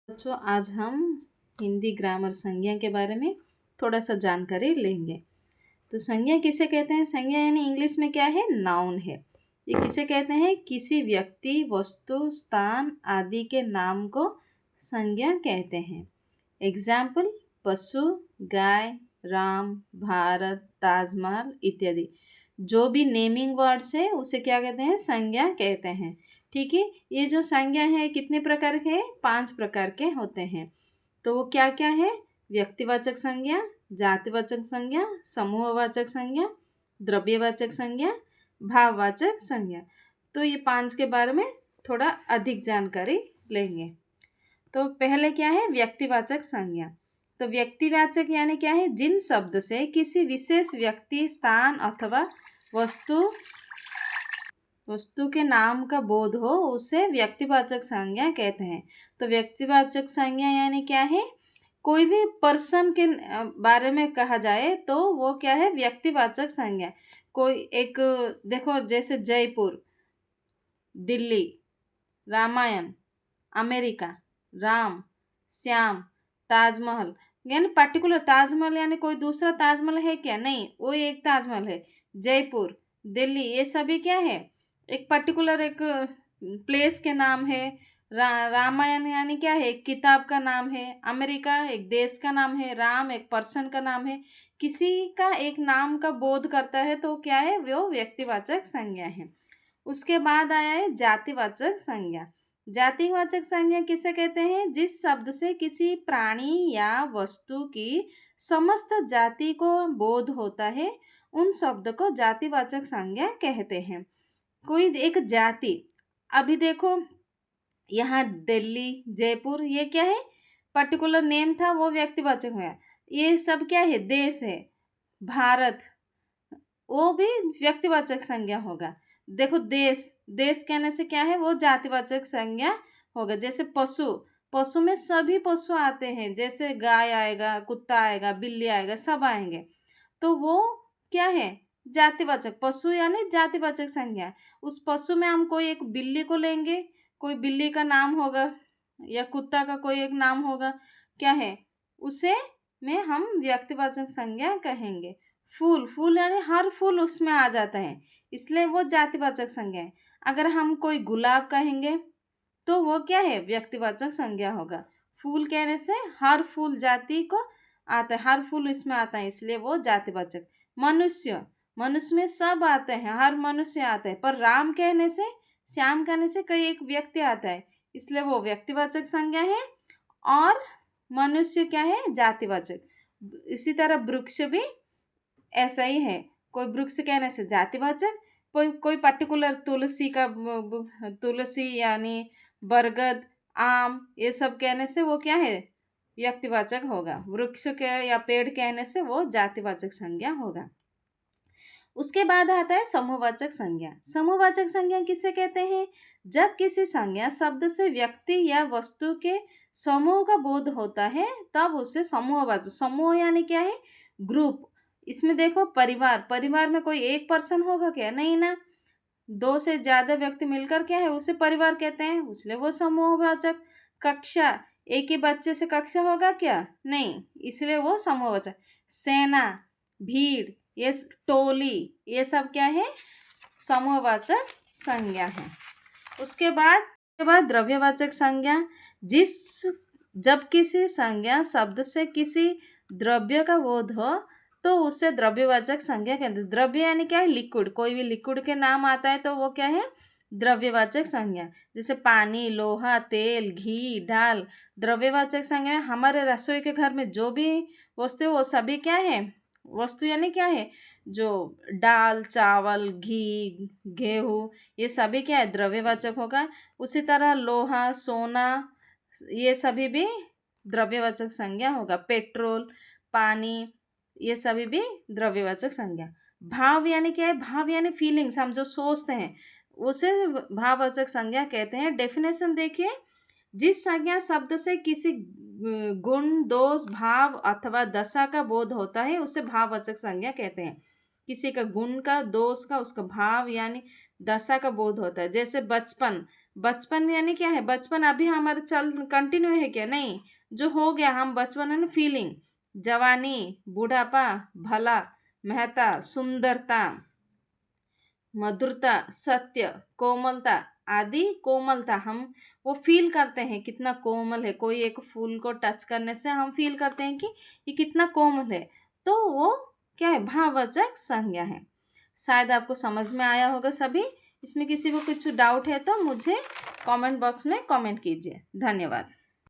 बच्चों, आज हम हिंदी ग्रामर संज्ञा के बारे में थोड़ा सा जानकारी लेंगे। तो संज्ञा किसे कहते हैं? संज्ञा यानी इंग्लिश में क्या है? नाउन है। ये किसे कहते हैं? किसी व्यक्ति, वस्तु, स्थान आदि के नाम को संज्ञा कहते हैं। एग्जाम्पल: पशु, गाय, राम, भारत, ताजमहल इत्यादि। जो भी नेमिंग वर्ड्स है उसे क्या कहते हैं? संज्ञा कहते हैं। ठीक है। ये जो संज्ञा है कितने प्रकार के हैं? 5 प्रकार के होते हैं। तो वो क्या क्या है? व्यक्तिवाचक संज्ञा, जातिवाचक संज्ञा, समूहवाचक संज्ञा, द्रव्यवाचक संज्ञा, भाववाचक संज्ञा। तो ये 5 के बारे में थोड़ा अधिक जानकारी लेंगे। तो पहले क्या है? व्यक्तिवाचक संज्ञा। तो व्यक्तिवाचक यानी क्या है? जिन शब्द से किसी विशेष व्यक्ति, स्थान अथवा वस्तु के नाम का बोध हो उसे व्यक्तिवाचक संज्ञा कहते हैं। तो व्यक्तिवाचक संज्ञा यानी क्या है? कोई भी पर्सन के बारे में कहा जाए तो वो क्या है? व्यक्तिवाचक संज्ञा। कोई एक देखो, जैसे जयपुर, दिल्ली, रामायण, अमेरिका, राम, श्याम, ताजमहल। यानी पर्टिकुलर ताजमहल यानी कोई दूसरा ताजमहल है क्या? नहीं, वो एक ताजमहल है। जयपुर, दिल्ली, ये सभी क्या है? एक पर्टिकुलर एक प्लेस के नाम है। रामायण यानी क्या है? एक किताब का नाम है। अमेरिका एक देश का नाम है। राम एक पर्सन का नाम है। किसी का एक नाम का बोध करता है तो क्या है? वो व्यक्तिवाचक संज्ञा है। उसके बाद आया है जातिवाचक संज्ञा। जातिवाचक संज्ञा किसे कहते हैं? जिस शब्द से किसी प्राणी या वस्तु की समस्त जाति को बोध होता है उन शब्द को जातिवाचक संज्ञा कहते हैं। कोई एक जाति, अभी देखो यहाँ दिल्ली, जयपुर, ये क्या है? पर्टिकुलर नेम था, वो व्यक्तिवाचक हुआ। ये सब क्या है? देश है। भारत, वो भी व्यक्तिवाचक संज्ञा होगा। देखो देश, देश कहने से क्या है? वो जातिवाचक संज्ञा होगा। जैसे पशु, पशु में सभी पशु आते हैं। जैसे गाय आएगा, कुत्ता आएगा, बिल्ली आएगा, सब आएंगे। तो वो क्या है? जातिवाचक। पशु यानी जातिवाचक संज्ञा। उस पशु में हम कोई एक बिल्ली को लेंगे, कोई बिल्ली का नाम होगा या कुत्ता का कोई एक नाम होगा, क्या है? उसे में हम व्यक्तिवाचक संज्ञा कहेंगे। फूल, फूल यानी हर फूल उसमें आ जाता है, इसलिए वो जातिवाचक संज्ञा है। अगर हम कोई गुलाब कहेंगे तो वो क्या है? व्यक्तिवाचक संज्ञा होगा। फूल कहने से हर फूल जाति को आता है, हर फूल इसमें आता है, इसलिए वो जातिवाचक। मनुष्य, मनुष्य में सब आते हैं, हर मनुष्य आता है। पर राम कहने से, श्याम कहने से कोई एक व्यक्ति आता है, इसलिए वो व्यक्तिवाचक संज्ञा है। और मनुष्य क्या है? जातिवाचक। इसी तरह वृक्ष भी ऐसा ही है। कोई वृक्ष कहने से जातिवाचक, कोई पर्टिकुलर तुलसी यानी बरगद, आम, ये सब कहने से वो क्या है? व्यक्तिवाचक होगा। वृक्ष के या पेड़ कहने से वो जातिवाचक संज्ञा होगा। उसके बाद आता है समूहवाचक संज्ञा। समूहवाचक संज्ञा किसे कहते हैं? जब किसी संज्ञा शब्द से व्यक्ति या वस्तु के समूह का बोध होता है तब उसे समूहवाचक। समूह यानी क्या है? ग्रुप। इसमें देखो, परिवार, परिवार में कोई एक पर्सन होगा क्या? नहीं ना। 2 से ज़्यादा व्यक्ति मिलकर क्या है? उसे परिवार कहते हैं, इसलिए वो समूहवाचक। कक्षा, एक ही बच्चे से कक्षा होगा क्या? नहीं, इसलिए वो समूहवाचक। सेना, भीड़, टोली, ये सब क्या है? समूहवाचक संज्ञा है। उसके बाद द्रव्यवाचक संज्ञा। जब किसी संज्ञा शब्द से किसी द्रव्य का बोध हो तो उसे द्रव्यवाचक संज्ञा कहते हैं। द्रव्य यानी क्या है? लिक्विड। कोई भी लिक्विड के नाम आता है तो वो क्या है? द्रव्यवाचक संज्ञा। जैसे पानी, लोहा, तेल, घी, दाल। द्रव्यवाचक संज्ञा में हमारे रसोई के घर में जो भी वस्तु है वो सभी क्या है? वस्तु यानी क्या है? जो दाल, चावल, घी, गेहूँ, ये सभी क्या है? द्रव्यवाचक होगा। उसी तरह लोहा, सोना, ये सभी भी द्रव्यवाचक संज्ञा होगा। पेट्रोल, पानी, ये सभी भी द्रव्यवाचक संज्ञा। भाव यानी क्या है? भाव यानी फीलिंग्स, हम जो सोचते हैं उसे भाववाचक संज्ञा कहते हैं। डेफिनेशन देखिए, जिस संज्ञा शब्द से किसी गुण, दोष, भाव अथवा दशा का बोध होता है उसे भाववाचक संज्ञा कहते हैं। किसी का गुण का, दोष का, उसका भाव यानी दशा का बोध होता है। जैसे बचपन, बचपन यानी क्या है, बचपन अभी हमारा चल कंटिन्यू है क्या, नहीं, जो हो गया हम बचपन यानी फीलिंग, जवानी, बुढ़ापा, भला, महता, सुंदरता, मधुरता, सत्य, कोमलता आदि। कोमलता हम वो फील करते हैं कितना कोमल है, कोई एक फूल को टच करने से हम फील करते हैं कि ये कितना कोमल है, तो वो क्या है, भाववाचक संज्ञा है। शायद आपको समझ में आया होगा सभी। इसमें किसी को कुछ डाउट है तो मुझे कमेंट बॉक्स में कमेंट कीजिए। धन्यवाद।